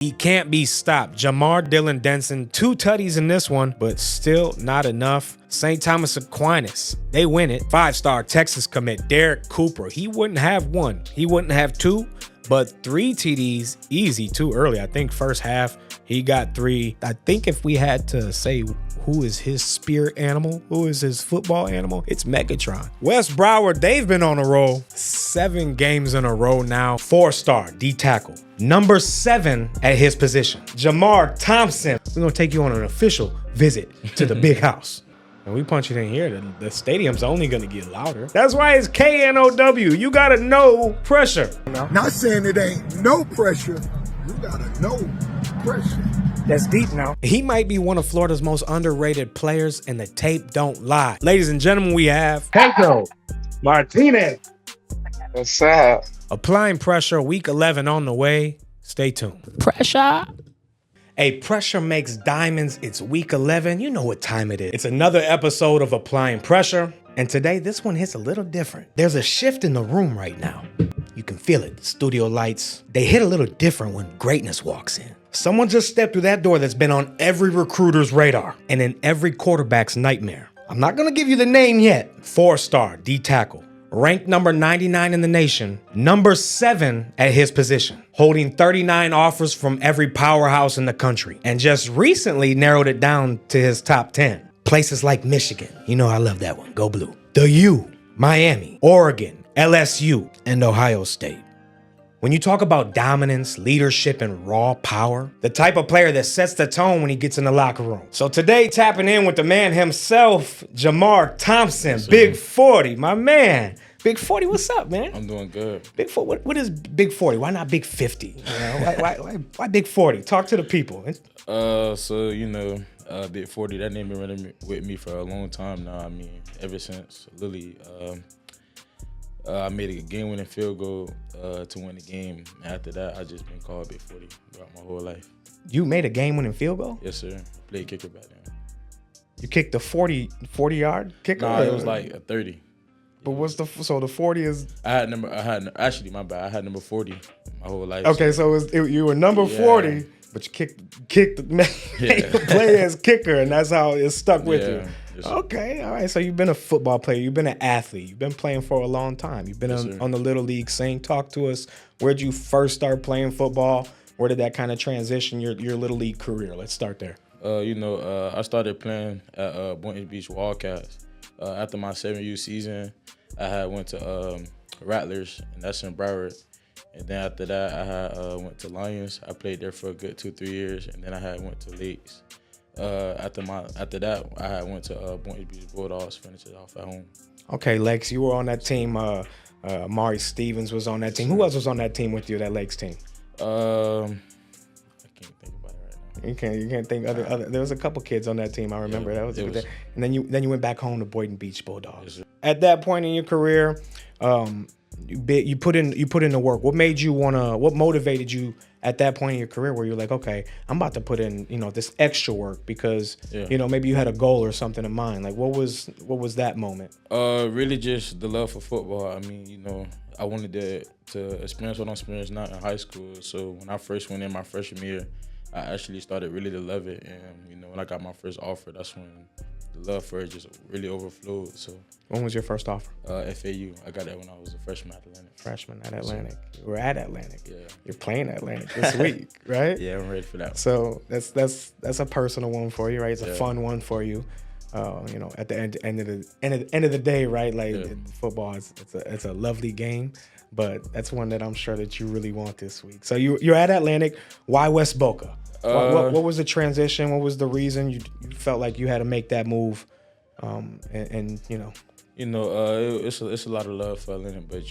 He can't be stopped. Jamar Dylan Denson, 2 tutties in this one, but still not enough. St. Thomas Aquinas, they win it. 5-star Texas commit Derek Cooper. He wouldn't have 1. He wouldn't have 2, but 3 TDs easy too early. I think first half he got 3. I think if we had to say who is his spirit animal, who is his football animal, it's Megatron. West Broward, they've been on a roll. 7 games in a row now. 4-star D tackle. Number 7 at his position, Jamar Thompson. We're gonna take you on an official visit to the big house. And we punch it in here, the stadium's only gonna get louder. That's why it's KNOW. You gotta know pressure. Not saying it ain't no pressure. You gotta know pressure. That's deep now. He might be one of Florida's most underrated players, and the tape don't lie. Ladies and gentlemen, we have Pedro Martinez. What's up? applying pressure, week 11 on the way. Stay tuned. Pressure. Hey, pressure makes diamonds. It's week 11. You know what time it is. It's another episode of Applying Pressure. And today, this one hits a little different. There's a shift in the room right now. You can feel it. The studio lights, they hit a little different when greatness walks in. Someone just stepped through that door that's been on every recruiter's radar and in every quarterback's nightmare. I'm not gonna give you the name yet. 4-star D tackle, ranked number 99 in the nation, number 7 at his position, holding 39 offers from every powerhouse in the country, and just recently narrowed it down to his top 10. Places like Michigan, you know I love that one, go blue. The U, Miami, Oregon, LSU, and Ohio State. When you talk about dominance, leadership, and raw power, the type of player that sets the tone when he gets in the locker room. So today, tapping in with the man himself, Jamar Thompson, yes, Big 40, my man. Big 40, what's up, man? I'm doing good. Big 40, what is Big 40? Why not Big 50? You know, why Big 40? Talk to the people. Big 40, that name been running with me for a long time now. I mean, ever since Lily, I made a game-winning field goal to win the game. After that, I just been called Big 40 throughout my whole life. You made a game-winning field goal? Yes, sir. I played kicker back then. You kicked the 40-yard kicker? Nah, it was like a 30. But what's so the 40 is? I had number 40 my whole life. Okay, so you were number 40, but you kicked the play as kicker, and that's how it stuck with you. Yes, okay, all right. So you've been a football player. You've been an athlete. You've been playing for a long time. You've been on the Little League scene. Talk to us. Where'd you first start playing football? Where did that kind of transition your Little League career? Let's start there. I started playing at Boynton Beach Wildcats. After my 7U season, I went to Rattlers, and that's in Broward. And then after that, I went to Lions. I played there for a good 2-3 years, and then I went to Lakes. After that, I went to Boynton Beach Bulldogs, finished it off at home. Okay, Lakes, you were on that team. Amari Stevens was on that team. Who else was on that team with you, that Lakes team? I can't think about it right now. You can't think other. There was a couple kids on that team. I remember that was a good day. And then you went back home to Boynton Beach Bulldogs. Yes, at that point in your career, you put in the work. What made you what motivated you at that point in your career where you're like, okay, I'm about to put in, this extra work because, maybe you had a goal or something in mind. Like what was that moment? Really just the love for football. I mean, I wanted to experience what I'm experiencing now in high school. So when I first went in my freshman year, I actually started really to love it. And, when I got my first offer, that's when the love for it just really overflowed. So when was your first offer? FAU. I got that when I was a freshman at Atlantic. Freshman at Atlantic. You were at Atlantic. Yeah. You're playing Atlantic this week, right? Yeah, I'm ready for that. So that's a personal one for you, right? It's a fun one for you. At the end of the day, right? Like football, it's a lovely game, but that's one that I'm sure that you really want this week. So you're at Atlantic. Why West Boca? What was the transition? What was the reason you felt like you had to make that move? It's a lot of love for Atlantic, but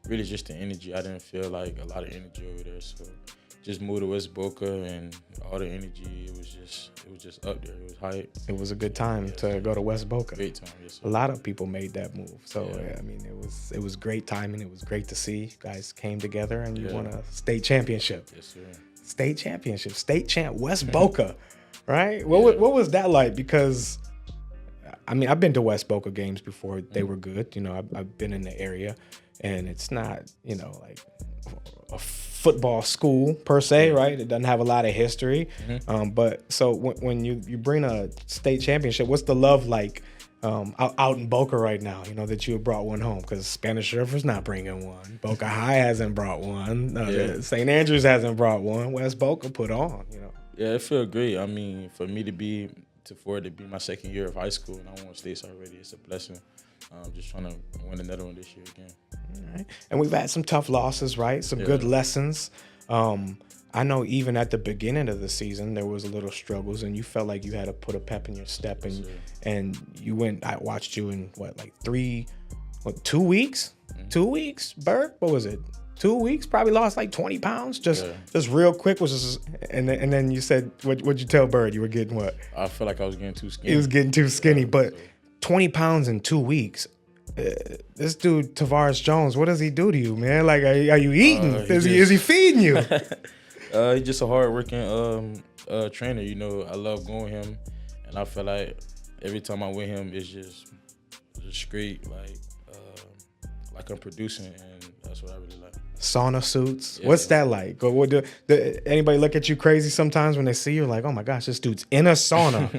really just the energy. I didn't feel like a lot of energy over there, so just moved to West Boca, and all the energy, it was just up there. It was hype. It was a good time to go to West Boca. Great time, yes, sir. A lot of people made that move. So I mean, it was great timing. It was great to see you guys came together and you won a state championship. Yes, sir. State championship, state champ, West Boca, right? What was that like? Because I mean, I've been to West Boca games before. They were good. I've been in the area, and it's not like a football school per se, right? It doesn't have a lot of history. But so when you bring a state championship, what's the love like out in Boca right now? You know that you have brought one home, because Spanish River's not bringing one. Boca High hasn't brought one. St. Andrews hasn't brought one. West Boca put on. You know. Yeah, it feels great. I mean, for it to be my second year of high school and I won states already, it's a blessing. Just trying to win another one this year again. All right. And we've had some tough losses, right? Some good lessons. I know even at the beginning of the season, there was a little struggles, and you felt like you had to put a pep in your step, and you went. I watched you in 2 weeks? 2 weeks, Bert? What was it? 2 weeks? Probably lost like 20 pounds, just real quick. And then you said, what'd you tell Bird? You were getting what? I feel like I was getting too skinny. He was getting too skinny, but 20 pounds in 2 weeks. This dude, Tavares Jones, what does he do to you, man? Like, are you eating? Is he feeding you? He's just a hard-working trainer. You know, I love going with him, and I feel like every time I'm with him, it's just great. Like I'm producing, and that's what I really like. Sauna suits. Yeah. What's that like? Anybody look at you crazy sometimes when they see you? Like, oh my gosh, this dude's in a sauna,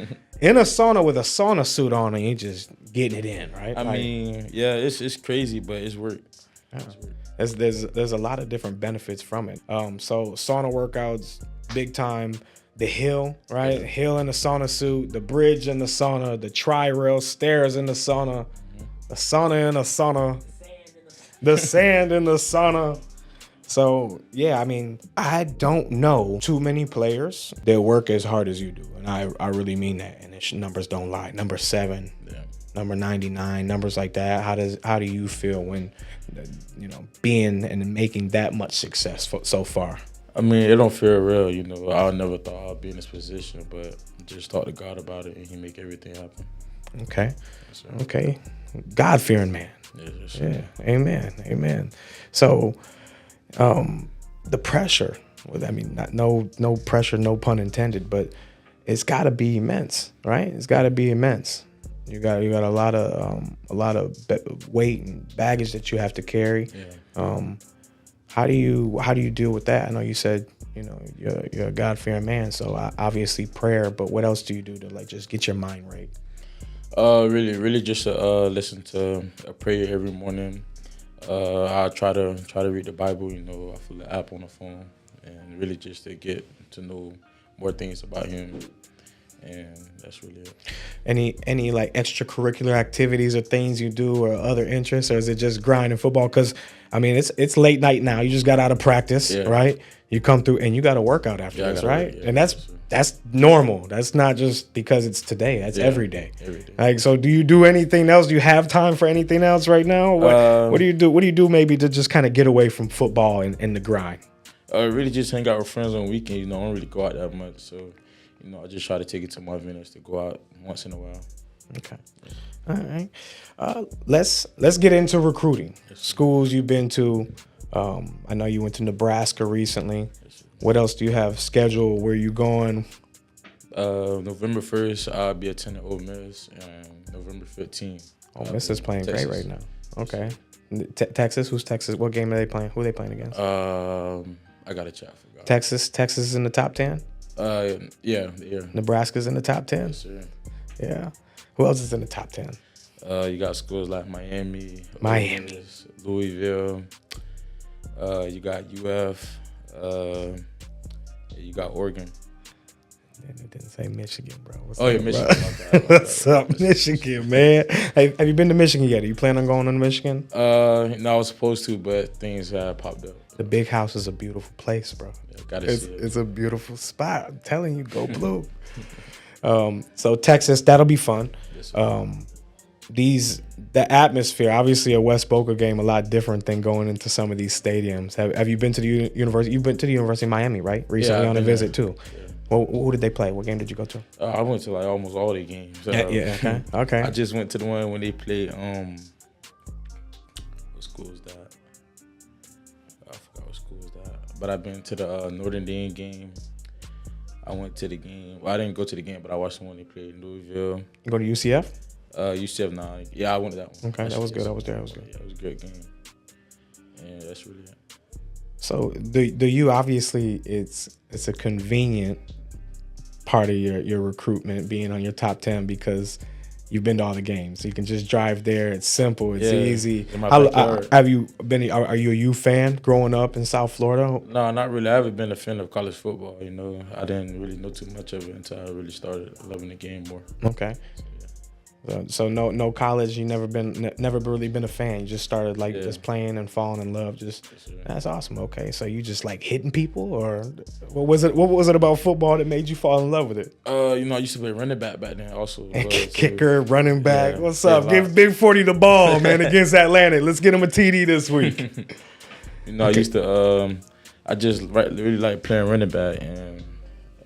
with a sauna suit on, and you just getting it in, right? I mean, yeah, it's crazy, but it's work. Yeah. There's a lot of different benefits from it. So sauna workouts, big time. The hill, right? Yeah. Hill in the sauna suit, the bridge in the sauna, the tri-rail stairs in the sauna, the sauna in the sauna, the sand in the sauna. So, yeah, I mean, I don't know too many players that work as hard as you do. And I really mean that. And numbers don't lie. Number 7, number 99, numbers like that. How do you feel when, being and making that much success so far? I mean, it don't feel real, I never thought I'd be in this position, but just talk to God about it, and He make everything happen. Okay. Okay. God-fearing man. Yeah. Amen. So, the pressure, no pressure, no pun intended, but it's got to be immense, right? It's got to be immense. You got a lot of weight and baggage that you have to carry. Yeah. How do you deal with that? I know you said you're a God-fearing man, so obviously prayer. But what else do you do to just get your mind right? Really just listen to a prayer every morning. I try to read the Bible. I fill the app on the phone, and really just to get to know more things about Him. And that's really it. Any like extracurricular activities or things you do or other interests, or is it just grinding football? Because I mean, it's late night now. You just got out of practice, right? You come through and you got to work out after this, right? And that's normal. That's not just because it's today. That's every day. Every day. Like, so do you do anything else? Do you have time for anything else right now? What do you do? What do you do maybe to just kind of get away from football and the grind? Really just hang out with friends on weekends. I don't really go out that much, so. I just try to take it to my minutes to go out once in a while. Okay. All right. Let's get into recruiting. Schools you've been to. I know you went to Nebraska recently. What else do you have scheduled? Where you going? November 1st, I'll be attending Ole Miss, and November 15th. Ole Miss is playing Texas. Great right now. Okay. Texas? Who's Texas? What game are they playing? Who are they playing against? I got to check. Texas is in the top 10? Yeah. Nebraska's in the top 10? Yes, sir. Yeah. Who else is in the top 10? You got schools like Miami, Louisville. You got UF. You got Oregon. It didn't say Michigan, bro. Michigan. What's up, Michigan, man? Hey, have you been to Michigan yet? Are you planning on going to Michigan? No, I was supposed to, but things popped up. The Big House is a beautiful place, bro. Yeah, gotta see it. It's a beautiful spot. I'm telling you, go blue. So Texas, that'll be fun. Yes, the atmosphere, obviously a West Boca game, a lot different than going into some of these stadiums. Have you been to the university? You've been to the University of Miami, right? Recently on a visit too. Yeah. Well, who did they play? What game did you go to? I went to almost all their games. Okay. I just went to the one when they played. What school is that? I forgot what school is that. But I've been to the Notre Dame game. I went to the game. Well, I didn't go to the game, but I watched the one they played in Louisville. You go to UCF? UCF, nah. Yeah, I went to that one. Okay, that was good. I was there. It was good. Yeah, it was a great game. And that's really it. So the U, obviously it's a convenient part of your recruitment being on your top 10 because you've been to all the games. You can just drive there. It's simple. It's easy. Have you been? Are you a U fan growing up in South Florida? No, not really. I haven't been a fan of college football. You know, I didn't really know too much of it until I really started loving the game more. Okay. So no college. You never really been a fan. You just started just playing and falling in love. That's awesome. Okay, so you just like hitting people, or what was it? What was it about football that made you fall in love with it? You know, I used to play running back then also. Kicker, running back. What's up? Give Big 40 the ball, man, against Atlantic. Let's get him a TD this week. You know, I used to. I just really like playing running back, and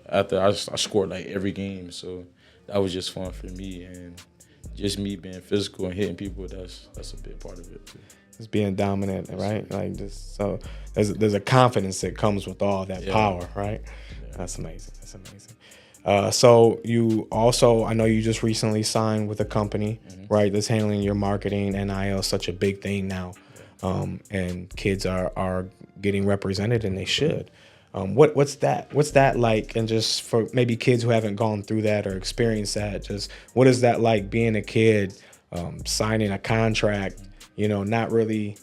after I scored like every game, so that was just fun for me and. Just me being physical and hitting people, that's a big part of it too. Just being dominant, right? Like just so there's a confidence that comes with all that power, right? Yeah. That's amazing. That's amazing. So you also, I know you just recently signed with a company, right? That's handling your marketing. NIL is such a big thing now, and kids are getting represented, and they should. What's that like? And just for maybe kids who haven't gone through that or experienced that, just what is that like being a kid, signing a contract, you know, not really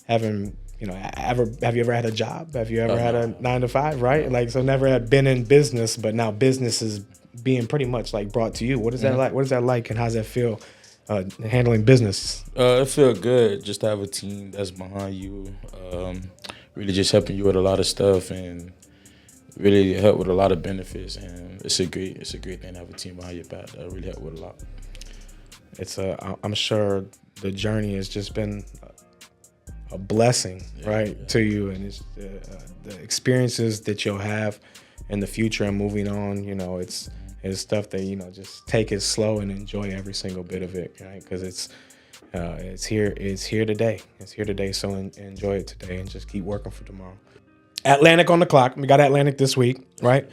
having, you know, have you ever had a job? Have you ever had a 9 to 5, right? Like, so never had been in business, but now business is being pretty much like brought to you. What is that like? What is that like, and how does that feel? Handling business? It feels good just to have a team that's behind you, really just helping you with a lot of stuff and really help with a lot of benefits. And it's a great thing to have a team behind your back that really help with a lot. I'm sure the journey has just been a blessing, right, to you, and it's the experiences that you'll have in the future and moving on. You know, it's stuff that, you know, just take it slow and enjoy every single bit of it, right? Because it's here today. It's here today, so enjoy it today and just keep working for tomorrow. Atlantic on the clock. We got Atlantic this week, right?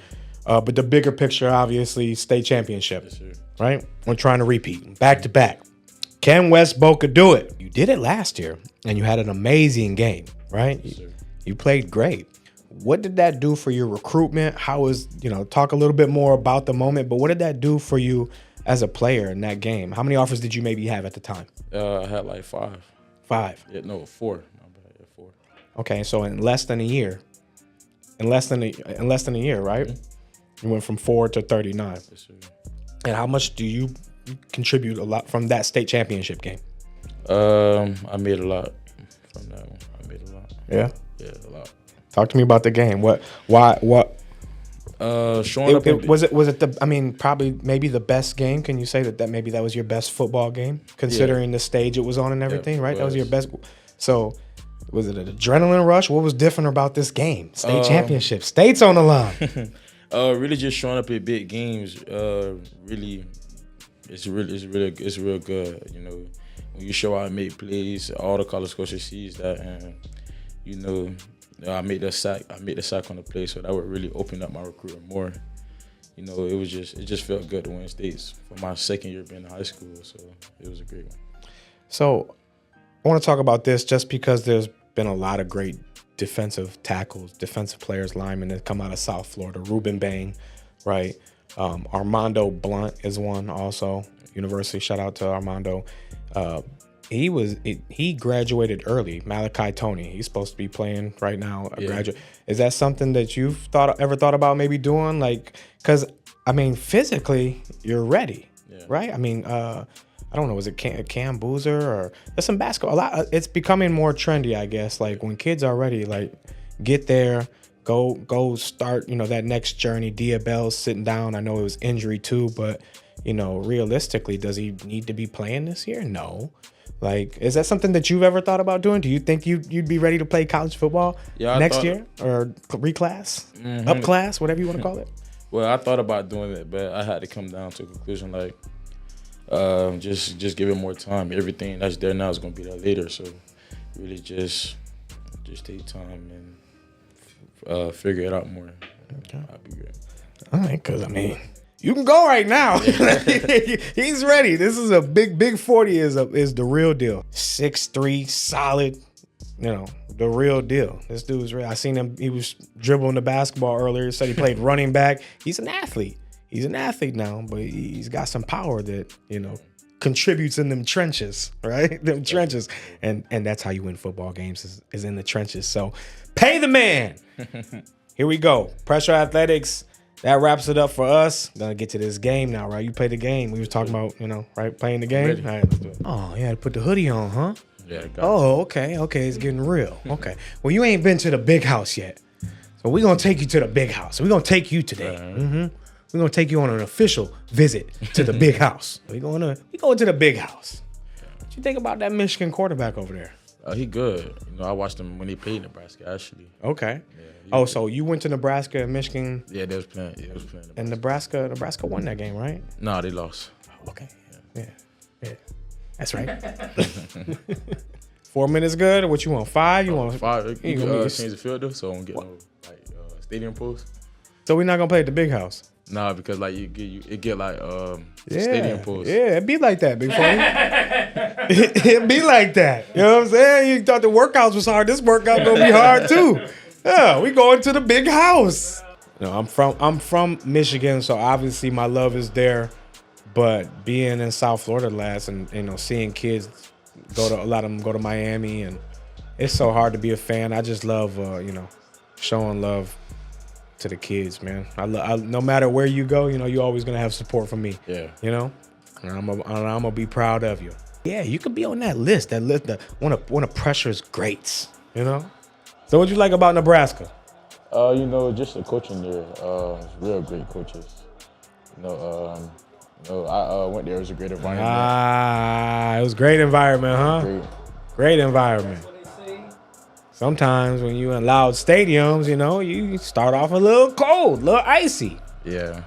But the bigger picture, obviously, state championship, right? We're trying to repeat back to back. Can West Boca do it? You did it last year, and you had an amazing game, right? Yes, you played great. What did that do for your recruitment? Talk a little bit more about the moment, but what did that do for you as a player in that game? How many offers did you maybe have at the time? I had like 5. 5? Yeah, no, 4. Yeah, 4. Okay, so in less than a year, right? You went from 4 to 39. Yes, sir. And how much do you contribute a lot from that state championship game? I made a lot from that one. I made a lot. Yeah? Yeah, a lot. Talk to me about the game. What? Showing up. Was it probably maybe the best game? Can you say that maybe that was your best football game, considering the stage it was on and everything, right? That was your best. So, was it an adrenaline rush? What was different about this game? State championship, state's on the line. Really just showing up at big games. Really, it's real good. You know, when you show out and make plays, all the college coaches sees that, and you know. I made the sack on the play, so that would really open up my recruiting more. You know, it just felt good to win states for my second year being in high school, so it was a great one. So I want to talk about this just because there's been a lot of great defensive tackles, defensive players, linemen that come out of South Florida. Ruben Bain, right? Armando Blunt is one also. University, shout out to Armando. He graduated early. Malachi Tony, he's supposed to be playing right now. Graduate. Is that something that you've ever thought about maybe doing? Like, because I mean, physically you're ready, right? I mean, I don't know. Was it Cam Boozer or there's some basketball? It's becoming more trendy, I guess. Like when kids are ready, like get there, go start. You know, that next journey. Diabell's sitting down. I know it was injury too, but you know, realistically, does he need to be playing this year? No. Like, is that something that you've ever thought about doing? Do you think you'd be ready to play college football next year or reclass, upclass, whatever you want to call it? Well, I thought about doing it, but I had to come down to a conclusion like, just give it more time. Everything that's there now is gonna be there later. So, really, just take time and figure it out more. Okay, I'll be great. All right, because I mean. You can go right now. He's ready. This is a big 40 is the real deal. 6'3", solid, the real deal. This dude's real. I seen him. He was dribbling the basketball earlier. Said he played running back. He's an athlete. He's an athlete now, but he's got some power that, contributes in them trenches, right? Them trenches. And that's how you win football games is in the trenches. So pay the man. Here we go. Pressure Athletics. That wraps it up for us. Gonna get to this game now, right? You play the game. We was talking about, right? Playing the game. All right, let's do it. Oh, you had to put the hoodie on, huh? Yeah. Okay. It's getting real. Okay. Well, you ain't been to the big house yet. So we're gonna take you to the big house. We're gonna take you today. Mm-hmm. We're gonna take you on an official visit to the big house. We going to the big house. What you think about that Michigan quarterback over there? He good. I watched him when he played Nebraska, actually. Okay. Yeah, so you went to Nebraska and Michigan? Yeah, they was playing. Nebraska. And Nebraska won that game, right? No, they lost. Okay. Yeah. That's right. 4 minutes good? Or what you want? 5? You want 5? You can change the field though, so I don't get no stadium post. So we're not gonna play at the big house? Nah, because it get stadium post. Yeah, it be like that, Big Funny. It be like that. You know what I'm saying? You thought the workouts was hard. This workout gonna be hard too. Yeah, we going to the big house. I'm from Michigan, so obviously my love is there. But being in South Florida last, and seeing kids a lot of them go to Miami, and it's so hard to be a fan. I just love showing love to the kids, man. I no matter where you go, you're always gonna have support from me. Yeah. And I'm gonna be proud of you. Yeah, you could be on that list. That list, one of Pressure's greats. So what you like about Nebraska? Just the coaching there. Real great coaches. I went there. It was a great environment. It was a great environment, huh? Great environment. Sometimes when you in loud stadiums, you start off a little cold, a little icy. Yeah.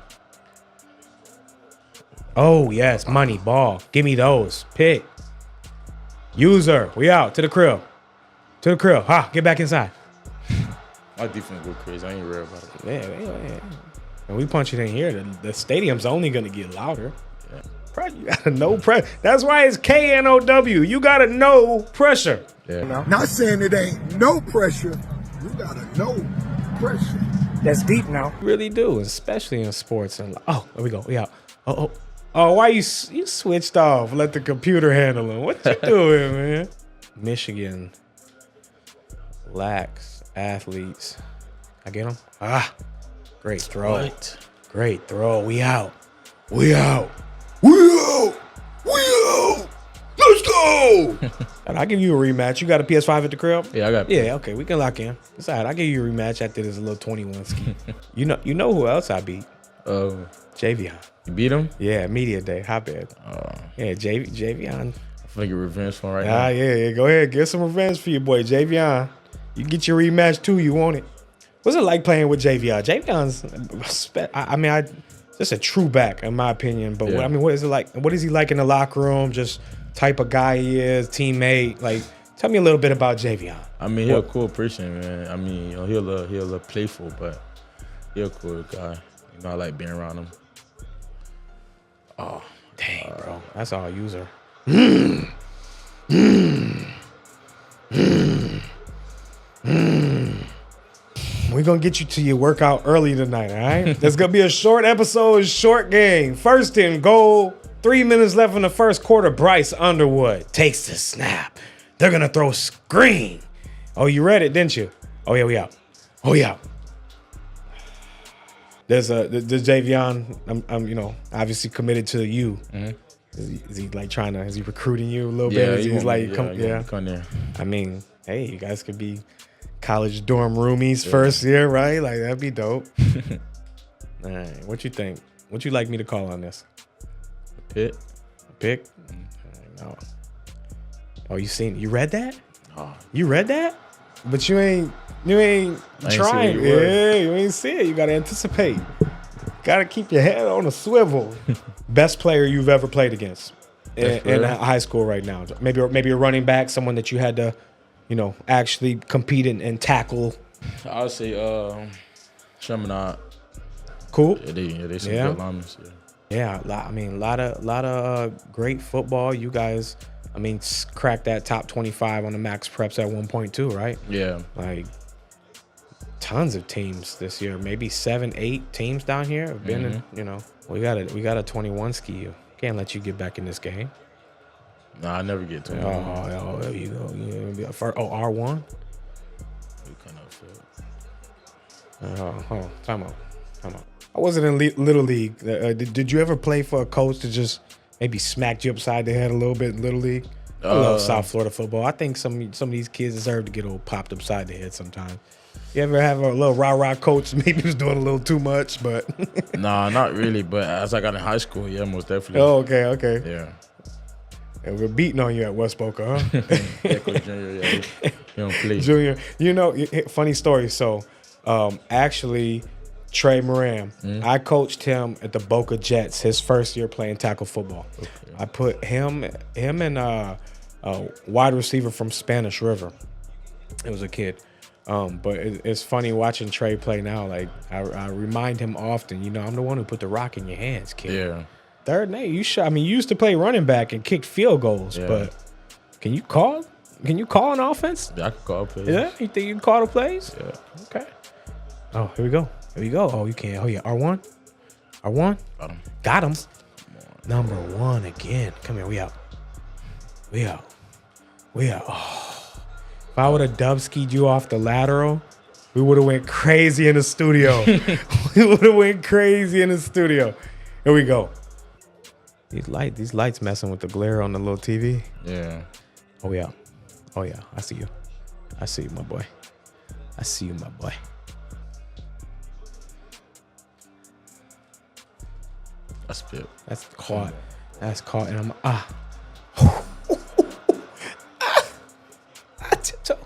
Oh, yes, money, ball. Give me those. Pick. User, we out. To the crib. Ha, get back inside. My defense go crazy. I ain't worried about it. Yeah. And we punch it in here. The stadium's only going to get louder. Yeah. You got to know pressure. That's why it's KNOW. You got to know pressure. Yeah. Not saying it ain't no pressure. You got to know pressure. That's deep now. You really do, especially in sports. And there we go. We out. Oh, why you switched off? Let the computer handle him. What you doing, man? Michigan lacks athletes. I get him? Great throw. What? Great throw. We out. Let's go. And I'll give you a rematch. You got a PS5 at the crib? Yeah, I got. Yeah, okay. We can lock in. It's all right. I'll give you a rematch after this little 21 ski. You know who else I beat? Javion. You beat him? Yeah, media day. How bad? Yeah, Javion. I feel like a revenge for him right now. Yeah. Go ahead. Get some revenge for your boy, Javion. You get your rematch too. You want it. What's it like playing with Javion? Javion's, just a true back, in my opinion. But yeah. what is it like? What is he like in the locker room? Just type of guy he is, teammate. Like, tell me a little bit about Javion. He's a cool person, man. He'll playful, but he's a cool guy. I like being around him. Oh, dang, bro. That's all user. We're going to get you to your workout early tonight, all right? There's going to be a short episode, short game. First and goal. 3 minutes left in the first quarter. Bryce Underwood takes the snap. They're going to throw screen. Oh, you read it, didn't you? Oh, yeah, we out. There's Javion, I'm obviously committed to you. Mm-hmm. Is he like is he recruiting you a little bit? He's like, come there. Hey, you guys could be college dorm roomies first year, right? Like, that'd be dope. All right, what you think? What you like me to call on this? A pick? No. Oh, you read that? Oh. You read that? But you ain't trying. Yeah, you ain't see it. You gotta anticipate. Gotta keep your head on a swivel. Best player you've ever played against in high school right now. Maybe a running back, someone that you had to, actually compete and tackle. I would say Chaminade. Cool. Yeah, they some good linemen. Yeah, a lot of great football. You guys I mean, cracked that top 25 on the max preps at one point too, right? Yeah. Like tons of teams this year, maybe 7, 8 teams down here have been in, you know, we got a 21 ski you. Can't let you get back in this game. No, I never get 21. Oh, there you go. Yeah, R1. We kind of feel. Time out. I wasn't in Little League. Did you ever play for a coach to just maybe smacked you upside the head a little bit in Little League? I love South Florida football. I think some of these kids deserve to get popped upside the head sometimes. You ever have a little rah-rah coach maybe was doing a little too much, but Nah, not really. But as I got in high school, yeah, most definitely. Oh, okay. Yeah. And we're beating on you at West Boca, huh? Echo Junior, yeah, he don't play. Junior, you know, funny story. So, actually, Trey Moran, I coached him at the Boca Jets his first year playing tackle football. Okay. I put him and a wide receiver from Spanish River. It was a kid. But it's funny watching Trey play now. Like, I remind him often, you know, I'm the one who put the rock in your hands, kid. Yeah. Third name, you used to play running back and kick field goals, but can you call an offense? Yeah, I can call plays. Yeah, you think you can call the plays? Yeah. Okay. Oh, here we go. Oh, you can. Oh yeah, R1. Got him. Number 1 again. Come here. We out. Oh. If I would have dub skied you off the lateral, we would have went crazy in the studio. Here we go. These lights messing with the glare on the little TV. Yeah. Oh yeah. I see you, my boy. That's spit. That's caught. And I'm tiptoe.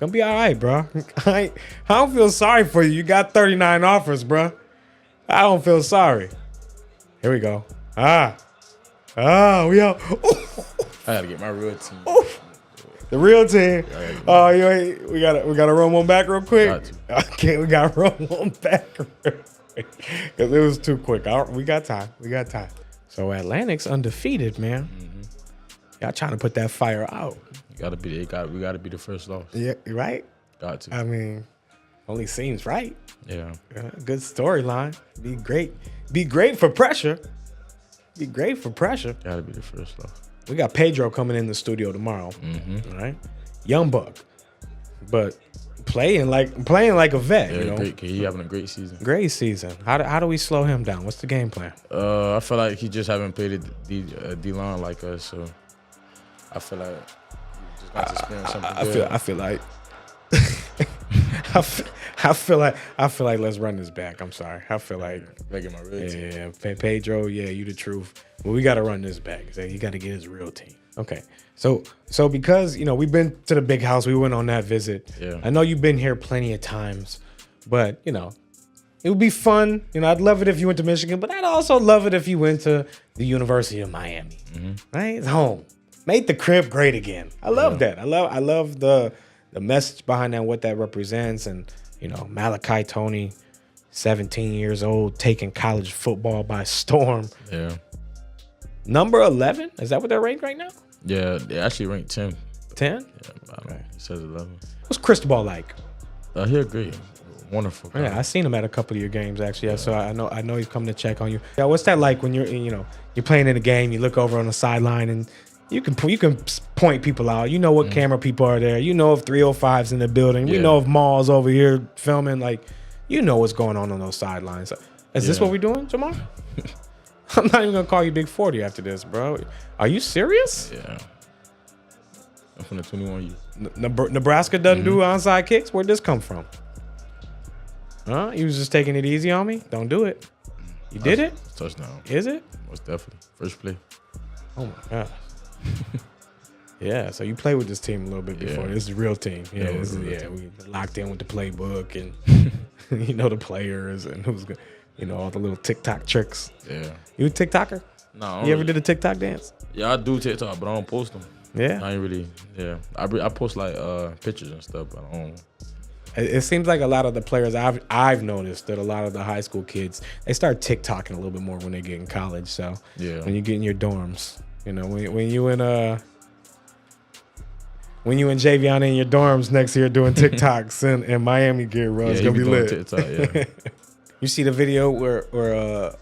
Gonna be all right, bro. I don't feel sorry for you. You got 39 offers, bro. I don't feel sorry. Here we go. We out. I gotta get my real team. The real team. We gotta run one back real quick. Okay, we gotta run one back real quick because it was too quick. We got time. So Atlantic's undefeated, man. Y'all trying to put that fire out. We gotta be the first loss. Yeah, right. Got to. I mean, only seems right. Yeah. Good storyline. Be great for pressure. Gotta be the first loss. We got Pedro coming in the studio tomorrow. All right, young buck, but playing like a vet. Yeah, you know, he having a great season. Great season. How do we slow him down? What's the game plan? I feel like he just haven't played D-line like us, so I feel like he just got to experience something good. I feel like let's run this back. I'm sorry. I feel like making my real team. Yeah, Pedro. Yeah, you the truth. But we got to run this back. So you got to get his real team. Okay. So because we've been to the big house, we went on that visit. Yeah. I know you've been here plenty of times, but it would be fun. I'd love it if you went to Michigan, but I'd also love it if you went to the University of Miami. Right? It's home. Made the crib great again. I love that. I love the message behind that, what that represents, and Malachi Toney, 17 years old, taking college football by storm. Yeah. Number 11? Is that what they're ranked right now? Yeah, they actually ranked 10. 10? Yeah, okay. It says 11. What's Cristobal like? He's great. Wonderful guy. Yeah, I seen him at a couple of your games actually. Yeah. So I know he's coming to check on you. Yeah, what's that like when you're playing in a game, you look over on the sideline and you can point people out. You know what camera people are there. You know if 305's in the building. We know if Maul's over here filming. Like, what's going on those sidelines. Is this what we're doing, Jamar? I'm not even gonna call you Big 40 after this, bro. Are you serious? Yeah. I'm from the 21U. Nebraska doesn't do onside kicks? Where'd this come from? Huh? You was just taking it easy on me? Don't do it. You did it? Touchdown. Is it? Most definitely. First play. Oh my God. Yeah, so you played with this team a little bit before. This is a real team. Yeah, we locked in with the playbook and the players and who's good. All the little TikTok tricks. Yeah. You a TikToker? No. You ever did a TikTok dance? Yeah, I do TikTok, but I don't post them. Yeah. I ain't really. Yeah. I post like pictures and stuff, but I don't. It seems like a lot of the players I've noticed that a lot of the high school kids, they start TikToking a little bit more when they get in college. So when you get in your dorms, You know, when you and Javion in your dorms next year doing TikToks and Miami gear runs, it's gonna be lit. TikTok, yeah. You see the video where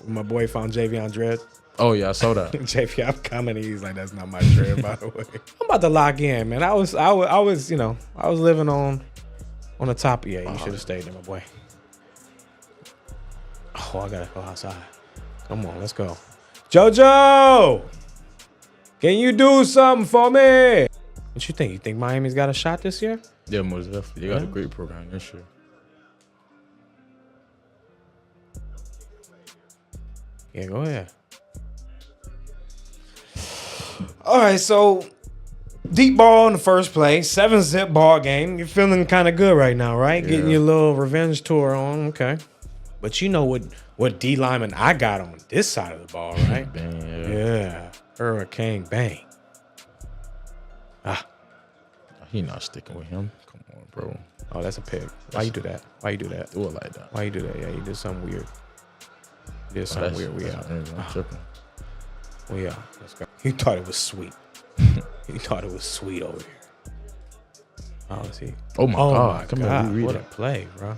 my boy found Javion dread? Oh yeah, I saw that. Javion commenting, he's like, "That's not my dread, by the way." I'm about to lock in, man. I was living on the top. Yeah, you should have stayed there, my boy. Oh, I gotta go outside. Come on, let's go. JoJo, can you do something for me? What you think? You think Miami's got a shot this year? Yeah, most definitely. They got a great program this year. Yeah, go ahead. All right, so deep ball in the first place, 7-zip ball game. You're feeling kind of good right now, right? Yeah. Getting your little revenge tour on, okay. But you know what D lineman I got on this side of the ball, right? Bang, Yeah, Hurricane Bang. He not sticking with him. Come on, bro. Oh, that's a pig. Why you do that? Why you do that? Do it like that. Why you do that? Yeah, you did something weird. You did something weird. We out. I'm tripping. We out. Let's go. He thought it was sweet. He thought it was sweet over here. Oh, let's see. Oh my God. Come God. on, reread What it. a play, bro.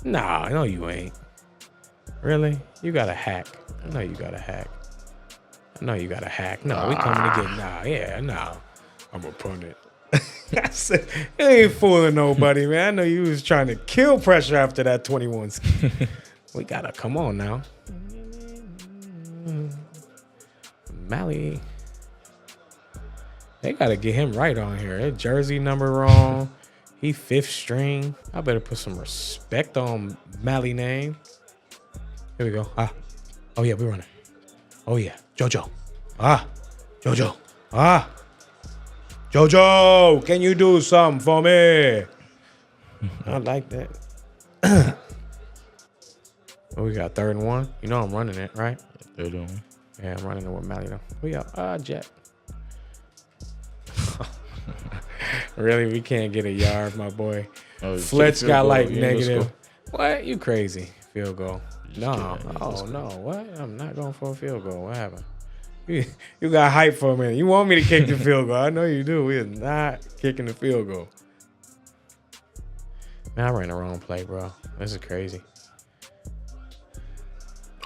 Nah, no, you ain't. Really? You got a hack. I know you got a hack. No, we coming to get nah. I'm a pundit. I said, you ain't fooling nobody, man. I know you was trying to kill pressure after that 21 ski. We gotta come on now. Mally. They gotta get him right on here. That jersey number wrong. He 5th string. I better put some respect on Mally name. Here we go. Oh yeah, we're running. Oh yeah, JoJo. JoJo. JoJo, can you do something for me? I like that. What we got, 3rd and 1? You know I'm running it, right? 3rd and 1. Yeah, I'm running it with Mally though. We up. Jet. Really? We can't get a yard, my boy. Oh, Fletch got like negative. Score. What? You crazy. Field goal. No. kidding. Oh, no. What? I'm not going for a field goal. What happened? You got hype for a minute. You want me to kick the field goal. I know you do. We are not kicking the field goal. Man, I ran the wrong play, bro. This is crazy.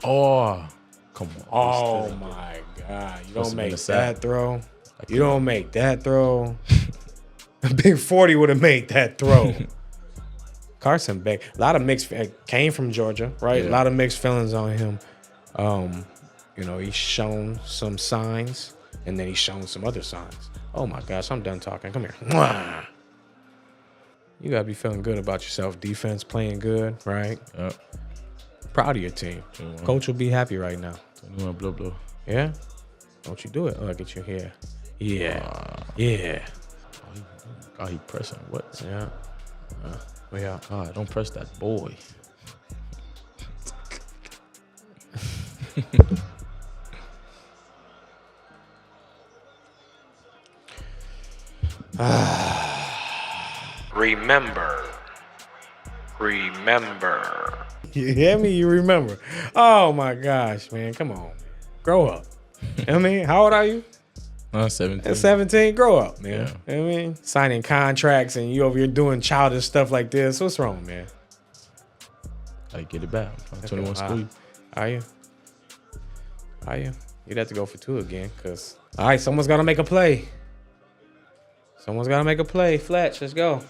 Oh, come on. Oh, my God. You don't make that throw. You don't make that throw. Big 40 would have made that throw. Carson Beck. A lot of mixed, came from Georgia, right? Yeah. A lot of mixed feelings on him. You know, he's shown some signs, and then he's shown some other signs. Oh my gosh, I'm done talking. Come here. Mwah. You gotta be feeling good about yourself. Defense playing good, right? Yep. Proud of your team. Coach will be happy right now. Blow. Yeah? Don't you do it. Oh, I get you here. Yeah. Yeah. God, he pressing. What? Yeah. Yeah. God, don't press that boy. Remember. You hear me? You remember. Oh my gosh, man. Come on. Grow up. I mean, how old are you? 17. 17. Grow up, man. Yeah. You know what I mean? Signing contracts and you over here doing childish stuff like this. What's wrong, man? I get it back. I'm 21 school. Are you? You'd have to go for 2 again, cause all right, someone's gotta make a play. Fletch, let's go.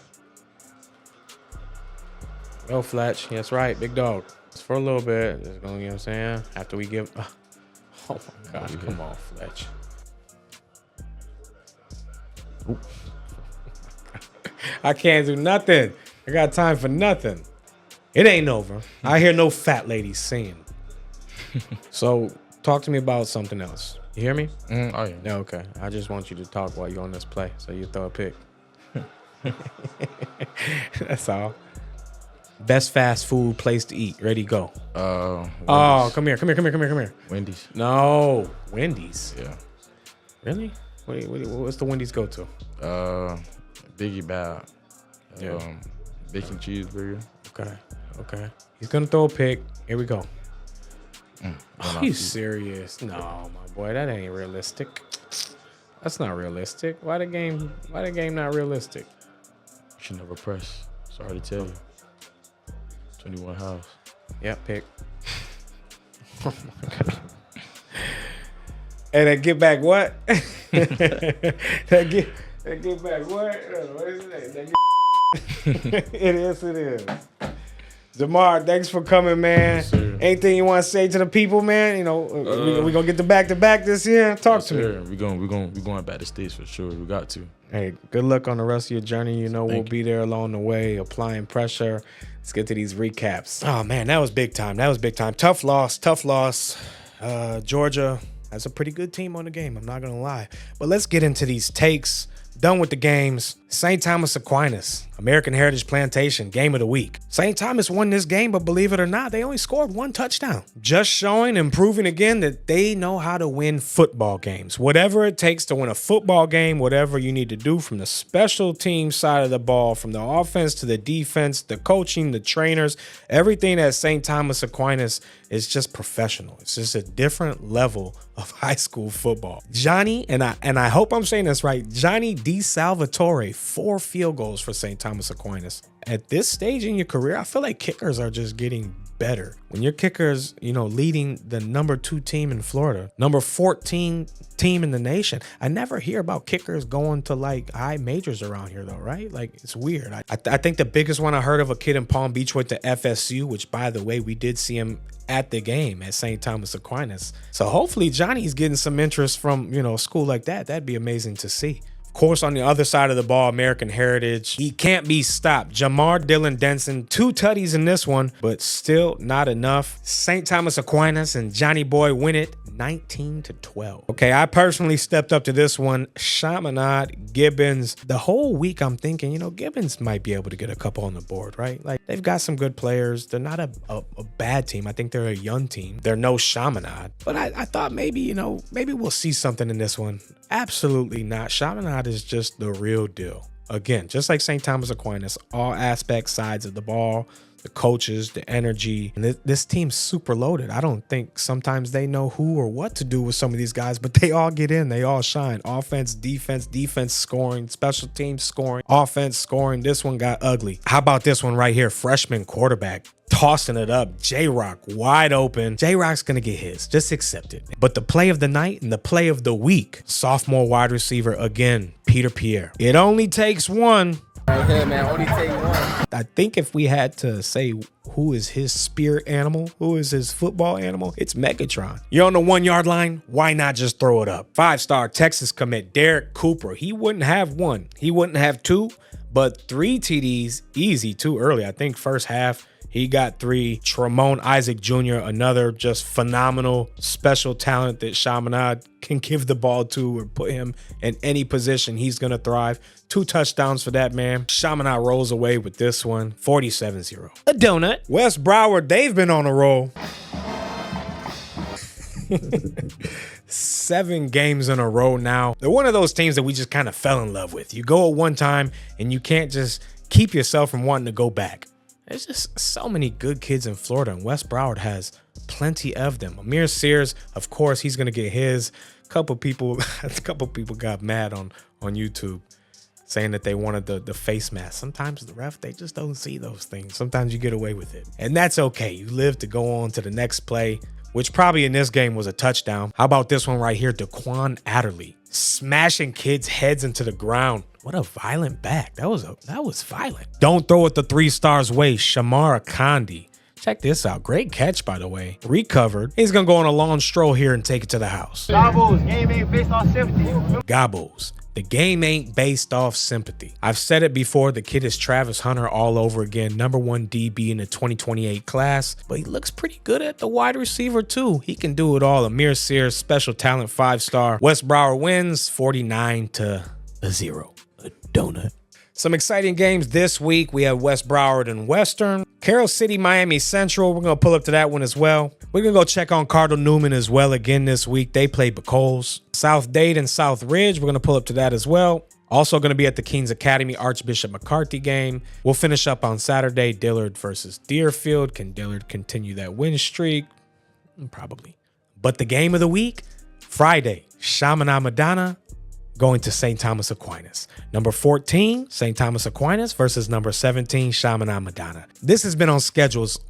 Go, Fletch. That's right, big dog. It's for a little bit. Just gonna, you know what I'm saying? After we give. Oh my gosh, come on, Fletch. I can't do nothing. I got time for nothing. It ain't over. I hear no fat ladies singing. So talk to me about something else. You hear me? Oh, yeah. Yeah, okay. I just want you to talk while you're on this play, so you throw a pick. That's all. Best fast food place to eat. Ready, go. Wendy's. Come here. Wendy's. No, Wendy's. Yeah. Really? What's the Wendy's go to? Biggie Bag. Yeah. Bacon cheeseburger. Okay. He's gonna throw a pick. Here we go. Are you serious? No, my boy, that ain't realistic. That's not realistic. Why the game not realistic? You should never press. Sorry to tell you. 21 house. Yep, pick. Oh my God. And then get back what? That get back what? What is it? It is. Jamar, thanks for coming, man. Yes, sir. Anything you want to say to the people, man? You know, we gonna get the back-to-back this year. Talk to me. We going back to states for sure. We got to. Hey, good luck on the rest of your journey. You know, we'll be there along the way, applying pressure. Let's get to these recaps. Oh man, that was big time. Tough loss. Georgia has a pretty good team on the game. I'm not gonna lie. But let's get into these takes. Done with the games. St. Thomas Aquinas, American Heritage Plantation, game of the week. St. Thomas won this game, but believe it or not, they only scored 1 touchdown. Just showing and proving again that they know how to win football games. Whatever it takes to win a football game, whatever you need to do from the special team side of the ball, from the offense to the defense, the coaching, the trainers, everything at St. Thomas Aquinas is just professional. It's just a different level of high school football. Johnny, and I hope I'm saying this right, Johnny DeSalvatore, 4 field goals for St. Thomas Aquinas. At this stage in your career, I feel like kickers are just getting better. When your kickers, leading the number 2 team in Florida, number 14 team in the nation. I never hear about kickers going to like high majors around here though, right? Like it's weird. I think the biggest one I heard of, a kid in Palm Beach went to FSU, which by the way, we did see him at the game at St. Thomas Aquinas. So hopefully Johnny's getting some interest from, a school like that. That'd be amazing to see. Of course, on the other side of the ball, American Heritage, he can't be stopped. Jamar Dylan Denson, 2 tutties in this one, but still not enough. St. Thomas Aquinas and Johnny Boy win it 19-12. Okay, I personally stepped up to this one. Chaminade, Gibbons. The whole week I'm thinking, Gibbons might be able to get a couple on the board, right? Like they've got some good players. They're not a bad team. I think they're a young team. They're no Chaminade. But I thought maybe we'll see something in this one. Absolutely not. Chaminade is just the real deal. Again, just like St. Thomas Aquinas, all aspect sides of the ball, the coaches, the energy. And this team's super loaded. I don't think sometimes they know who or what to do with some of these guys, but they all get in. They all shine. Offense, defense scoring, special teams scoring, offense scoring. This one got ugly. How about this one right here? Freshman quarterback tossing it up. J-Rock wide open. J-Rock's going to get his. Just accept it. But the play of the night and the play of the week, sophomore wide receiver again, Peter Pierre. It only takes one. Right here, man. Only take one. I think if we had to say who is his spirit animal, who is his football animal, it's Megatron. You're on the 1 yard line. Why not just throw it up? 5-star Texas commit Derek Cooper. He wouldn't have 1. He wouldn't have 2, but 3 TDs easy too early. I think first half he got 3. Tremont Isaac Jr., another just phenomenal special talent that Chaminade can give the ball to or put him in any position. He's going to thrive. 2 touchdowns for that man. Chaminade rolls away with this one, 47-0. A donut. West Broward, they've been on a roll. 7 games in a row now. They're one of those teams that we just kind of fell in love with. You go at one time and you can't just keep yourself from wanting to go back. There's just so many good kids in Florida, and West Broward has plenty of them. Amir Sears, of course, he's going to get his. A couple people got mad on YouTube saying that they wanted the face mask. Sometimes the ref, they just don't see those things. Sometimes you get away with it. And that's okay. You live to go on to the next play, which probably in this game was a touchdown. How about this one right here? Daquan Adderley smashing kids' heads into the ground. What a violent back. That was violent. Don't throw it the 3 stars way. Shamar Kandi. Check this out. Great catch, by the way. Recovered. He's going to go on a long stroll here and take it to the house. Gobbles, game ain't based on sympathy. Gobbles. The game ain't based off sympathy. I've said it before. The kid is Travis Hunter all over again. Number 1 DB in the 2028 class. But he looks pretty good at the wide receiver too. He can do it all. Amir Sears, special talent, 5-star. West Broward wins 49-0. A donut. Some exciting games this week. We have West Broward and Western. Carroll City, Miami Central. We're going to pull up to that one as well. We're going to go check on Cardinal Newman as well again this week. They play Becoles. South Dade and South Ridge. We're going to pull up to that as well. Also going to be at the Kings Academy Archbishop McCarthy game. We'll finish up on Saturday. Dillard versus Deerfield. Can Dillard continue that win streak? Probably. But the game of the week, Friday, Chaminade Madonna going to St. Thomas Aquinas. Number 14, St. Thomas Aquinas versus number 17, Chaminade Madonna. This has been on schedules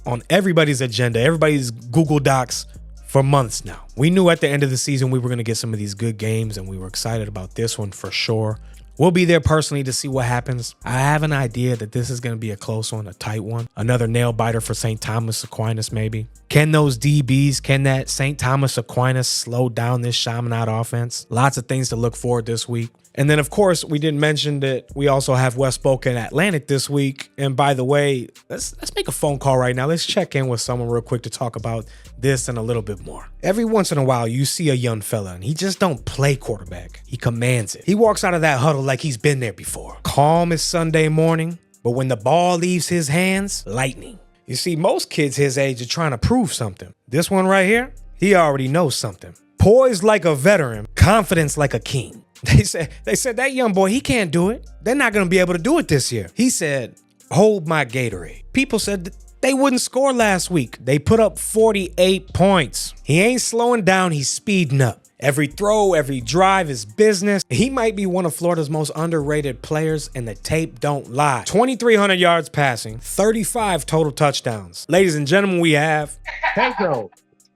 on everybody's agenda, everybody's Google Docs for months now. We knew at the end of the season we were going to get some of these good games, and we were excited about this one for sure. We'll be there personally to see what happens. I have an idea that this is going to be a close one, a tight one. Another nail biter for St. Thomas Aquinas, maybe. Can those DBs, can that St. Thomas Aquinas slow down this Chaminade offense? Lots of things to look forward this week. And then, of course, we didn't mention that we also have West Boca and Atlantic this week. And by the way, let's make a phone call right now. Let's check in with someone real quick to talk about this and a little bit more. Every once in a while, you see a young fella, and he just don't play quarterback. He commands it. He walks out of that huddle like he's been there before. Calm as Sunday morning, but when the ball leaves his hands, lightning. You see, most kids his age are trying to prove something. This one right here, he already knows something. Poised like a veteran, confidence like a king. They said that young boy, he can't do it. They're not going to be able to do it this year. He said, hold my Gatorade. People said they wouldn't score last week. They put up 48 points. He ain't slowing down. He's speeding up. Every throw, every drive is business. He might be one of Florida's most underrated players, and the tape don't lie. 2,300 yards passing, 35 total touchdowns. Ladies and gentlemen, we have Pedro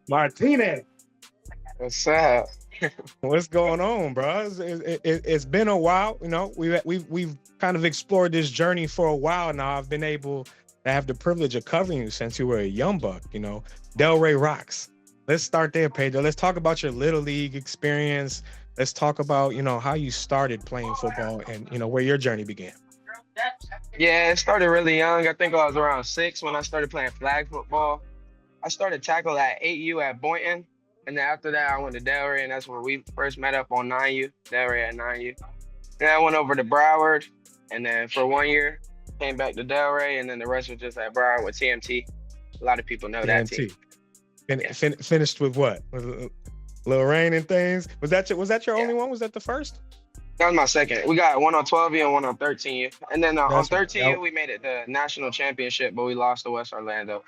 Martinez. What's up? What's going on, bro? It's been a while. You know, we've kind of explored this journey for a while now. I've been able to have the privilege of covering you since you were a young buck. You know, Delray rocks. Let's start there, Pedro. Let's talk about your little league experience. Let's talk about, you know, how you started playing football and, you know, where your journey began. Yeah, it started really young. I think I was around 6 when I started playing flag football. I started tackle at 8U at Boynton. And then after that, I went to Delray, and that's where we first met up on 9U, Delray at 9U. Then I went over to Broward, and then for 1 year, came back to Delray, and then the rest was just at Broward with TMT. A lot of people know that team. And finished with what? With Lil Rain and things? Was that your only one? Was that the first? That was my second. We got one on 12U and one on 13U. And then on 13U, we made it the national championship, but we lost to West Orlando.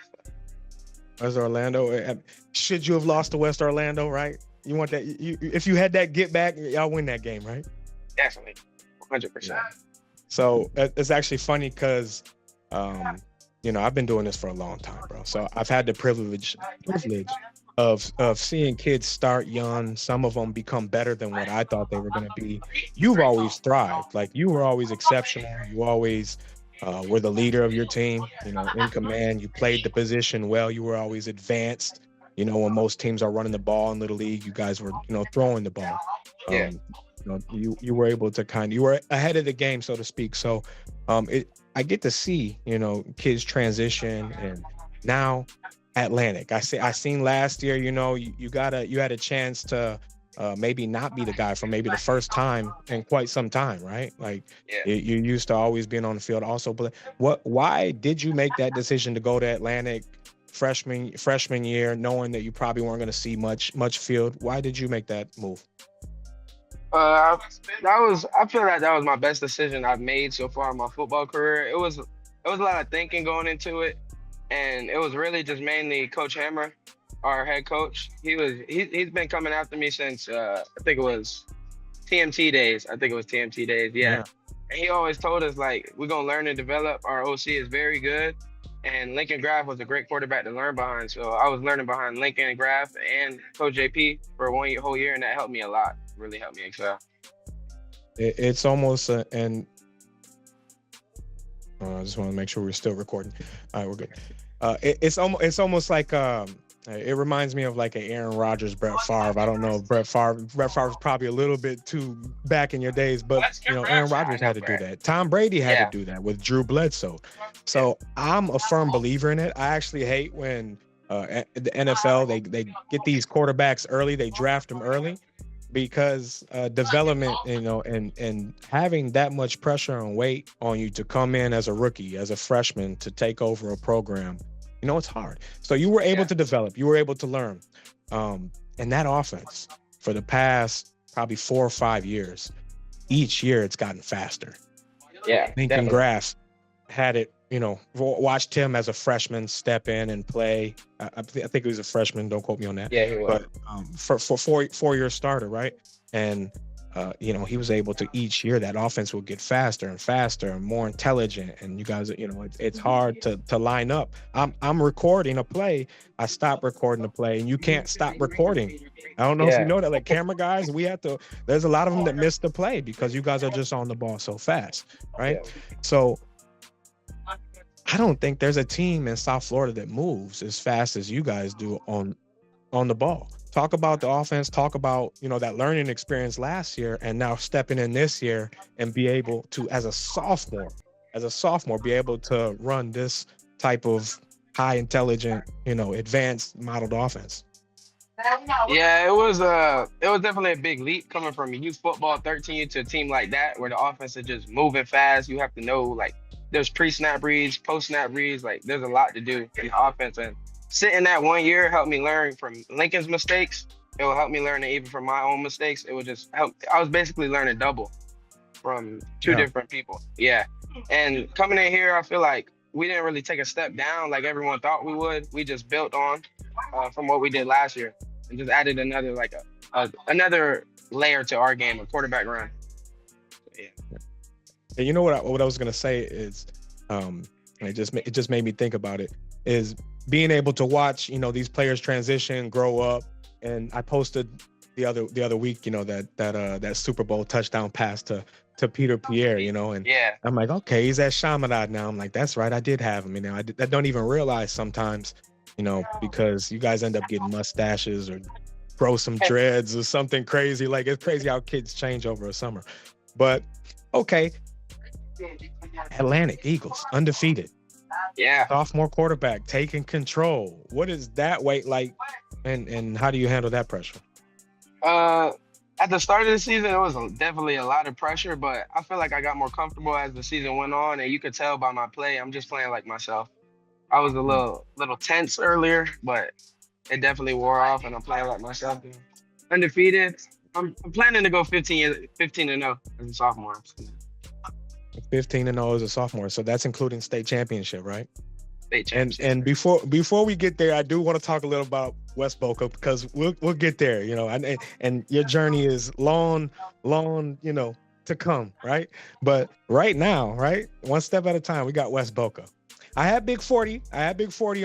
West Orlando. Should you have lost to West Orlando, right? You want that? If you had that get back, y'all win that game, right? Definitely, 100%. Yeah. So it's actually funny because, you know, I've been doing this for a long time, bro. So I've had the privilege of seeing kids start young. Some of them become better than what I thought they were going to be. You've always thrived. Like, you were always exceptional. You always were the leader of your team, you know, in command. You played the position well. You were always advanced. You know, when most teams are running the ball in Little League, you guys were, you know, throwing the ball. Yeah. You know, you were able to you were ahead of the game, so to speak. So I get to see, you know, kids transition, and now Atlantic. I seen last year, you know, you had a chance to maybe not be the guy for maybe the first time in quite some time, right? Like, you used to always being on the field also. But why did you make that decision to go to Atlantic freshman year, knowing that you probably weren't going to see much field? Why did you make that move? I feel like that was my best decision I've made so far in my football career. It was a lot of thinking going into it, and it was really just mainly Coach Hammer, our head coach. He's been coming after me since I think it was TMT days. Yeah. And he always told us, like, we're gonna learn and develop. Our OC is very good, and Lincoln Graff was a great quarterback to learn behind. So I was learning behind Lincoln Graff and Coach JP for whole year, and that helped me a lot. Really helped me excel. It's almost I just want to make sure we're still recording. All right, we're good. It's almost like it reminds me of like an Aaron Rodgers, Brett Favre. I don't know if Brett Favre's probably a little bit too back in your days, but you know, Aaron Rodgers had to do that. Tom Brady had to do that with Drew Bledsoe. So I'm a firm believer in it. I actually hate when the NFL they get these quarterbacks early, they draft them early, because development, you know, and having that much pressure and weight on you to come in as a rookie, as a freshman, to take over a program, you know, it's hard. So you were able to develop, you were able to learn. And that offense, for the past probably 4 or 5 years, each year it's gotten faster. Yeah. Lincoln Graff had it watched him as a freshman step in and play. I think he was a freshman. Don't quote me on that. Yeah, he was. But for four-year starter, right? And he was able to, each year that offense will get faster and faster and more intelligent. And you guys, it's hard to line up. I'm recording a play. I stopped recording the play, and you can't stop recording. I don't know if you know that, like camera guys, there's a lot of them that miss the play because you guys are just on the ball so fast, right? So I don't think there's a team in South Florida that moves as fast as you guys do on the ball. Talk about the offense, talk about, that learning experience last year and now stepping in this year and be able to, as a sophomore, be able to run this type of high intelligent, advanced modeled offense. Yeah, it was definitely a big leap coming from youth football 13 to a team like that where the offense is just moving fast. You have to know, like, there's pre-snap reads, post-snap reads, like there's a lot to do in the offense. And sitting that 1 year helped me learn from Lincoln's mistakes. It will help me learn it even from my own mistakes. It would just help. I was basically learning double from two different people. Yeah. And coming in here, I feel like we didn't really take a step down like everyone thought we would. We just built on from what we did last year and just added another, like another layer to our game, a quarterback run. Yeah. And you know what I was gonna say is, it just made me think about it, is being able to watch, these players transition, grow up. And I posted the other week, that Super Bowl touchdown pass to Peter Pierre, and I'm like, okay, he's at Chaminade now. I'm like, that's right, I did have him. I don't even realize sometimes, because you guys end up getting mustaches or grow some dreads or something crazy. Like, it's crazy how kids change over a summer. But okay. Atlantic Eagles, undefeated. Yeah. Sophomore quarterback taking control. What is that weight like, and how do you handle that pressure? At the start of the season, it was definitely a lot of pressure, but I feel like I got more comfortable as the season went on, and you could tell by my play, I'm just playing like myself. I was a little tense earlier, but it definitely wore off, and I'm playing like myself. Undefeated. I'm planning to go 15-0 as a sophomore. 15-0 as a sophomore, so that's including state championship, right? State championship. And before we get there, I do want to talk a little about West Boca, because we'll get there, and your journey is long, to come, right? But right now, right, one step at a time, we got West Boca. I had Big 40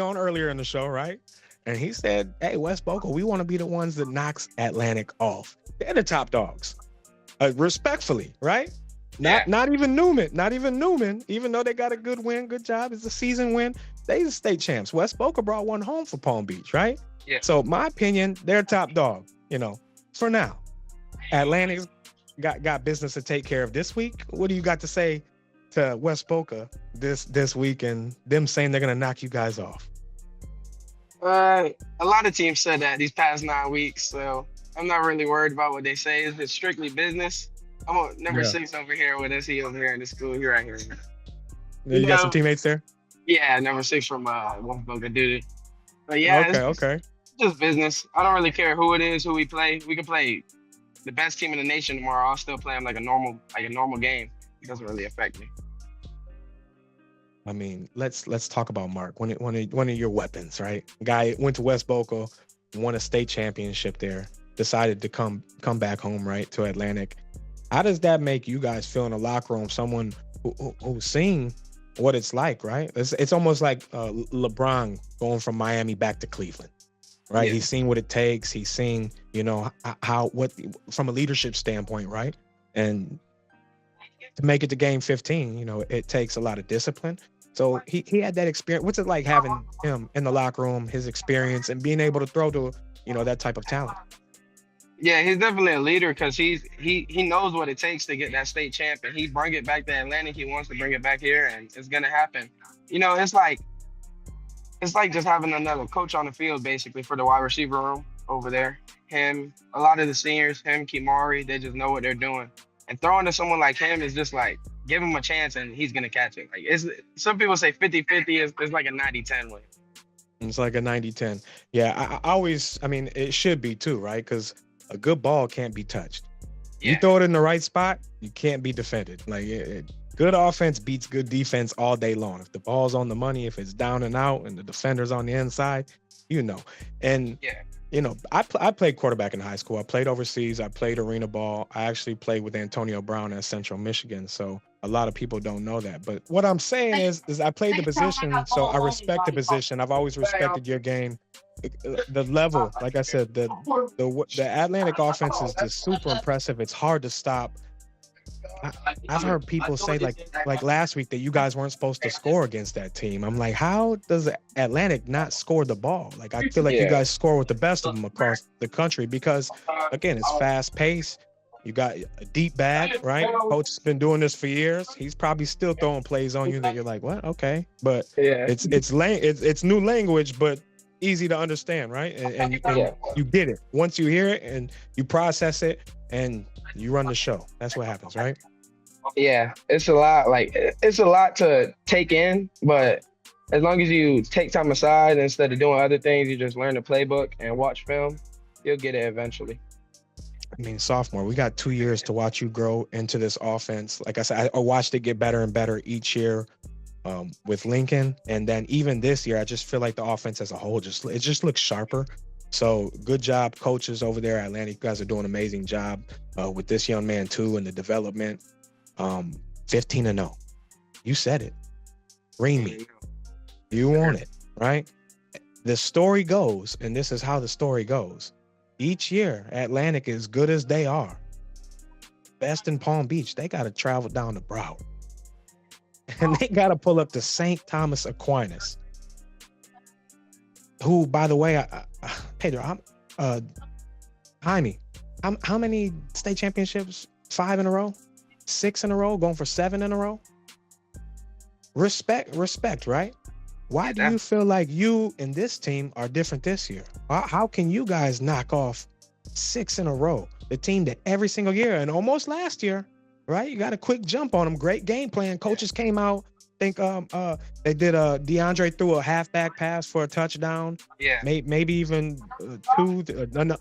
on earlier in the show, right? And he said, hey, West Boca, we want to be the ones that knocks Atlantic off. They're the top dogs, respectfully, right? Not even Newman, even though they got a good win, good job. It's a season win. They the state champs. West Boca brought one home for Palm Beach, right? Yeah. So my opinion, they're top dog, for now. Atlantic's got business to take care of this week. What do you got to say to West Boca this week and them saying they're going to knock you guys off? A lot of teams said that these past 9 weeks, so I'm not really worried about what they say. It's strictly business. I'm on number 6 over here with SE over here in the school. You're right here. You got some teammates there? Yeah, number 6 from West Boca, dude. But yeah, it's just business. I don't really care who it is, who we play. We can play the best team in the nation tomorrow. I'll still play them like a normal game. It doesn't really affect me. I mean, let's talk about Mark. One of your weapons, right? Guy went to West Boca, won a state championship there, decided to come back home, right, to Atlantic. How does that make you guys feel in the locker room? Someone who's seen what it's like, right? It's almost like LeBron going from Miami back to Cleveland, right? Yeah. He's seen what it takes. He's seen, what from a leadership standpoint, right? And to make it to game 15, it takes a lot of discipline. So he had that experience. What's it like having him in the locker room, his experience, and being able to throw to, that type of talent? Yeah, he's definitely a leader because he knows what it takes to get that state champ, and he bring it back to Atlantic. He wants to bring it back here, and it's gonna happen. It's like just having another coach on the field, basically, for the wide receiver room over there. Him, a lot of the seniors, Kimari, they just know what they're doing. And throwing to someone like him is just like, give him a chance and he's gonna catch it. Like, some people say 50-50 is like a 90-10 win. It's like a 90-10. Yeah, I mean, it should be too, right? Because a good ball can't be touched. Yeah. You throw it in the right spot, you can't be defended. Like, Good offense beats good defense all day long. If the ball's on the money, if it's down and out, and the defender's on the inside, And I played quarterback in high school. I played overseas. I played arena ball. I actually played with Antonio Brown at Central Michigan. So a lot of people don't know that. But what I'm saying is I played the position, so I respect the position. I've always respected your game. The level, like I said, the Atlantic offense is just super impressive. It's hard to stop. I've heard people say like last week that you guys weren't supposed to score against that team. I'm like, how does Atlantic not score the ball? Like, I feel like you guys score with the best of them across the country because, again, it's fast paced. You got a deep bag, right? Coach has been doing this for years. He's probably still throwing plays on you that you're like, what? Okay, but it's new language, but easy to understand, right? And you get it once you hear it and you process it and you run the show. That's what happens, right? Yeah, it's a lot. Like, it's a lot to take in, but as long as you take time aside instead of doing other things, you just learn the playbook and watch film, you'll get it eventually. I mean, sophomore, we got 2 years to watch you grow into this offense. Like I said, I watched it get better and better each year with Lincoln. And then even this year, I just feel like the offense as a whole, it just looks sharper. So good job, coaches over there at Atlantic. You guys are doing an amazing job with this young man too and the development. 15-0. You said it. Ring me. You want it, right? The story goes, and this is how the story goes. Each year, Atlantic, as good as they are, best in Palm Beach, they got to travel down to Broward. And they got to pull up to St. Thomas Aquinas, who, by the way, Pedro, Jaime, how many state championships? 5 in a row? 6 in a row? Going for 7 in a row? Respect, right? Why do you feel like you and this team are different this year? How can you guys knock off 6 in a row? The team that every single year and almost last year, right? You got a quick jump on them. Great game plan. Coaches came out. I think they did DeAndre threw a halfback pass for a touchdown. Yeah. Maybe even 2,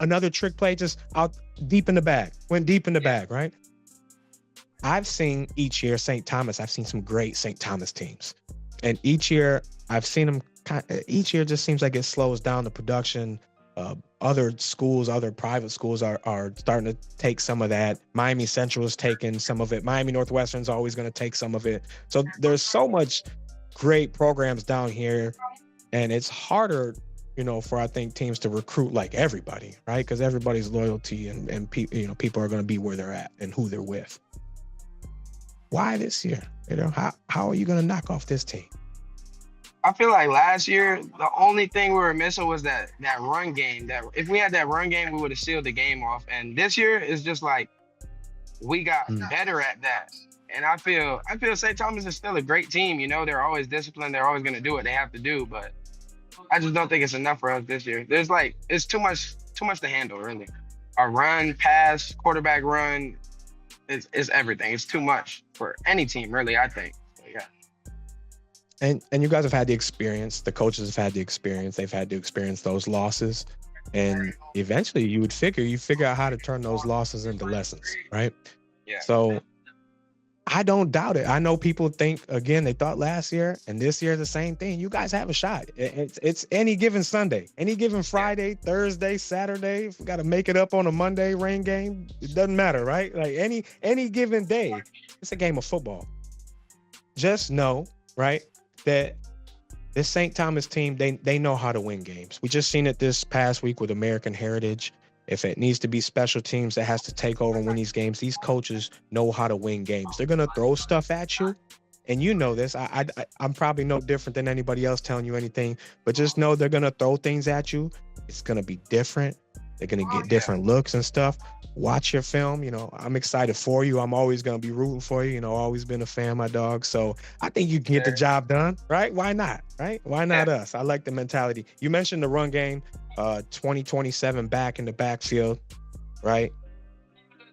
another trick play just out deep in the bag. Went deep in the bag, right? I've seen each year St. Thomas. I've seen some great St. Thomas teams. And each year I've seen them, each year just seems like it slows down the production. Other schools, other private schools are starting to take some of that. Miami Central is taking some of it. Miami Northwestern's always going to take some of it. So there's so much great programs down here. And it's harder, for, I think, teams to recruit like everybody, right? Because everybody's loyalty and people are going to be where they're at and who they're with. Why this year? How are you going to knock off this team? I feel like last year, the only thing we were missing was that run game. That if we had that run game, we would have sealed the game off. And this year is just like we got better at that. And I feel St. Thomas is still a great team. They're always disciplined. They're always going to do what they have to do. But I just don't think it's enough for us this year. It's too much to handle, really. Our run, pass, quarterback run is everything. It's too much for any team, really, I think. So, yeah. And you guys have had the experience. The coaches have had the experience. They've had to experience those losses. And eventually you figure out how to turn those losses into lessons, right? Yeah. So I don't doubt it. I know people think, again, they thought last year and this year the same thing. You guys have a shot. It's any given Sunday, any given Friday, Thursday, Saturday. If we got to make it up on a Monday rain game, it doesn't matter, right? Like any given day, it's a game of football. Just know, right, that this St. Thomas team, they know how to win games. We just seen it this past week with American Heritage. If it needs to be special teams that has to take over and win these games, these coaches know how to win games. They're going to throw stuff at you. And you know this. I'm probably no different than anybody else telling you anything, but just know they're going to throw things at you. It's going to be different. They're going to get different looks and stuff. Watch your film. I'm excited for you. I'm always going to be rooting for you. Always been a fan, my dog. So I think you can get the job done, right? Why not, right? Why not us? I like the mentality. You mentioned the run game, 2027 back in the backfield, right?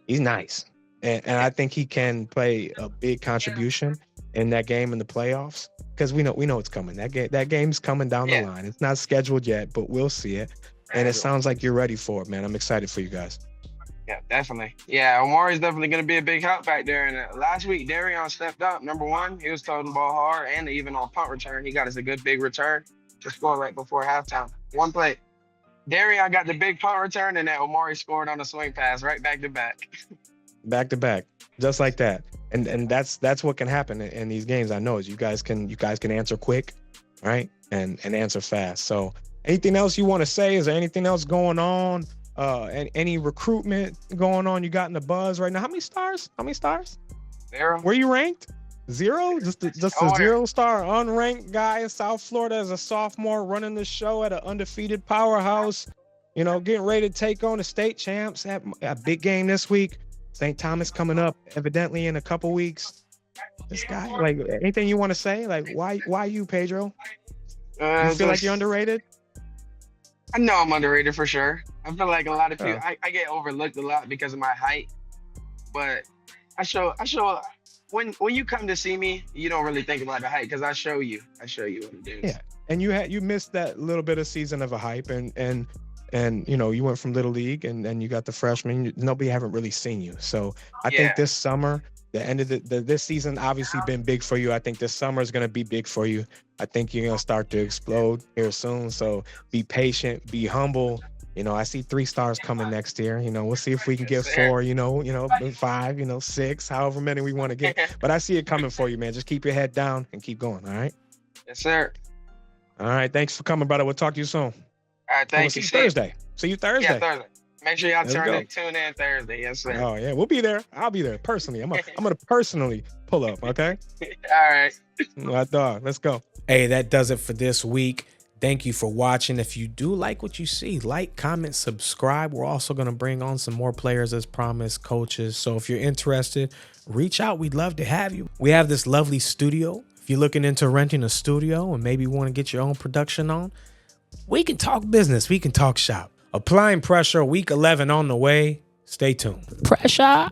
He's nice. And I think he can play a big contribution in that game in the playoffs because we know it's coming. That game's coming down the line. It's not scheduled yet, but we'll see it. And it sounds like you're ready for it, man. I'm excited for you guys. Yeah, definitely. Yeah, Omari's definitely going to be a big help back there. And last week, Darion stepped up. Number one, he was toting the ball hard, and even on punt return, he got us a good big return to score right before halftime. One play. Darion got the big punt return, and then Omari scored on a swing pass right back to back. Back to back, just like that. And that's what can happen in these games. I know is you guys can answer quick, right? And answer fast. So anything else you want to say? Is there anything else going on? And any recruitment going on you got in the buzz right now? How many stars? 0. Where you ranked? 0? Just a 0-star unranked guy in South Florida as a sophomore running the show at an undefeated powerhouse. You know, getting ready to take on the state champs at a big game this week. St. Thomas coming up evidently in a couple weeks. This guy, like, anything you want to say? Like, why you, Pedro? You feel like you're underrated? I know I'm underrated for sure. I feel like a lot of people, I get overlooked a lot because of my height, but I show when you come to see me, you don't really think about the height because I show you what it is. Yeah, and you missed that little bit of season of a hype, and you know, you went from little league and you got the freshman. Nobody haven't really seen you, so I think this summer, the end of this season, obviously been big for you. I think this summer is going to be big for you. I think you're going to start to explode here soon. So be patient, be humble. You know, I see 3 stars coming next year. You know, we'll see if we can get 4, you know, 5, 6, however many we want to get. But I see it coming for you, man. Just keep your head down and keep going. All right. Yes, sir. All right. Thanks for coming, brother. We'll talk to you soon. All right. Thank you. See you Thursday. See you Thursday. Yeah, Thursday. Make sure y'all tune in Thursday. Yes, sir. Oh, yeah. We'll be there. I'll be there personally. I'm going to personally pull up. Okay. All right. My dog. Let's go. Hey, that does it for this week. Thank you for watching. If you do like what you see, like, comment, subscribe. We're also going to bring on some more players as promised, coaches. So if you're interested, reach out. We'd love to have you. We have this lovely studio. If you're looking into renting a studio and maybe want to get your own production on, we can talk business. We can talk shop. Applying Pressure, week 11 on the way. Stay tuned. Pressure.